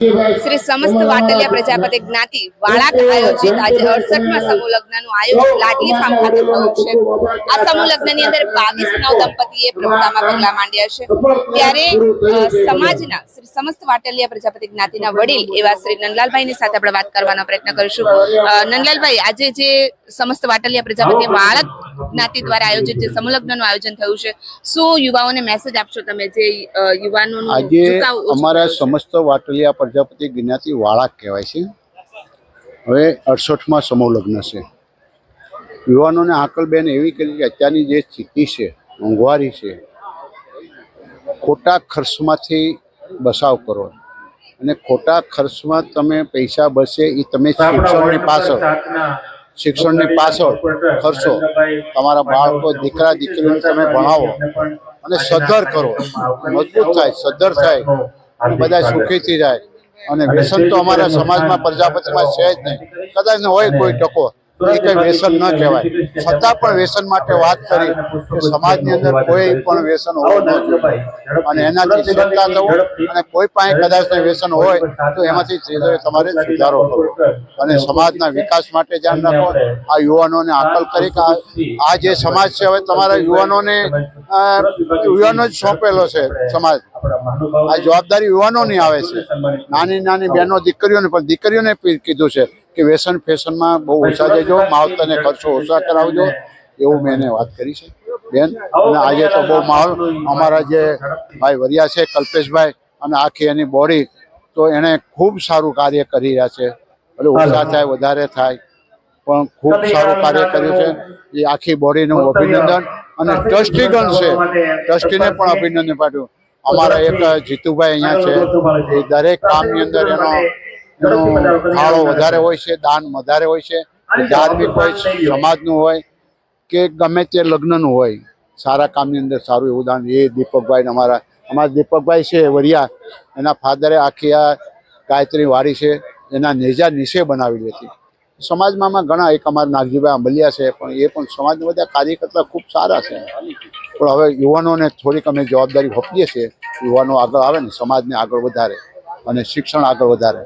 શ્રી સમસ્ત વાટલિયા પ્રજાપતિ જ્ઞાતિ વાળાક આયોજિત આજે 68મા સમૂહ લગ્નનું આયોજન લાડલી ફાર્મ ખાતે થયું છે। આ સમૂહ લગ્નની અંદર 22 નવ દંપતીએ પ્રભુતામાં પગલા માંડ્યા છે। ત્યારે સમાજના શ્રી સમસ્ત વાટલિયા પ્રજાપતિ જ્ઞાતિના વડીલ એવા શ્રી નંદલાલભાઈની સાથે આપણે વાત કરવાનો પ્રયત્ન કરીશું। નંદલાલભાઈ, આજે જે સમસ્ત વાટલિયા પ્રજાપતિ વાળાક જ્ઞાતિ દ્વારા આયોજિત જે સમૂહ લગ્નનું આયોજન થયું છે, શું યુવાઓને મેસેજ આપશો તમે? જે યુવાનોનો આજે અમારા સમસ્ત વાટલિયા પ્રજાપતિ જ્ઞાતિ વાળાક કહેવાય છે। હવે 68મા સમૂહ લગ્ન છે। યુવાનોને આકલબેન એવી કરી કે અત્યારની જે સ્થિતિ છે, મોંઘવારી છે, ખોટા ખર્ચમાંથી બચાવ કરો અને ખોટા ખર્ચમાં તમે પૈસા બચે એ તમે શિક્ષણની પાછળ ખર્ચો, તમારા બાળકો દીકરા દીકરીઓને તમે ભણાવો અને સદ્ધર કરો, મજબૂત થાય, સદ્ધર થાય અને બધા સુખીથી જાય। અને વ્યસન તો અમારા સમાજમાં પ્રજાપતિમાં છે જ નહીં, કદાચ હોય કોઈ ટકો, એ કંઈ વ્યસન ન કહેવાય। છતાં પણ વ્યસન માટે વાત કરી કે સમાજની અંદર કોઈ પણ વ્યસન હોવું ન જોઈએ અને એનાથી સત્તા થવું અને કોઈ પાસે કદાચ વ્યસન હોય તો એમાંથી તમારે સુધારો કરવો અને સમાજના વિકાસ માટે ધ્યાન રાખો। આ યુવાનોને આકલ કરી કે આ જે સમાજ છે, હવે તમારા યુવાનો જ સોંપેલો છે સમાજ। આ જવાબદારી યુવાનોની આવે છે। નાની નાની બહેનો દીકરીઓને, પણ દીકરીઓને કીધું છે કે વ્યસન ફેશનમાં બહુ ઓછા જજો, માવતરને ખર્ચો ઓછા કરાવજો, એવું મેં એને વાત કરી છે બેન। અને આજે તો બહુ માહોલ, અમારા જે ભાઈ વરિયા છે કલ્પેશભાઈ અને આખી એની બોડી, તો એણે ખૂબ સારું કાર્ય કરી રહ્યા છે। એટલે ઓછા થાય વધારે થાય પણ ખૂબ સારું કાર્ય કર્યું છે। એ આખી બોડીનું અભિનંદન અને ટ્રસ્ટીગણ છે, ટ્રસ્ટીને પણ અભિનંદન પાઠવ્યું। અમારા એક જીતુભાઈ અહીંયા છે, એ દરેક કામની અંદર એનો ફાળો વધારે હોય છે, દાન વધારે હોય છે। ધાર્મિક હોય, સમાજનું હોય કે ગમે તે લગ્નનું હોય, સારા કામની અંદર સારું એવું દાન। એ દીપકભાઈ, અમારા દીપકભાઈ છે વરિયા, એના ફાધરે આખી આ ગાયત્રી વાડી છે એના નેજા નીચે બનાવેલી હતી। સમાજમાં ઘણા, એક અમારા નાગજીભાઈ આંબલિયા છે, પણ એ પણ સમાજના બધા કાર્યકર્તા ખૂબ સારા છે। પણ હવે યુવાનોને થોડીક અમે જવાબદારી સોંપીએ છીએ, યુવાનો આગળ આવે ને સમાજને આગળ વધારે અને શિક્ષણ આગળ વધારે।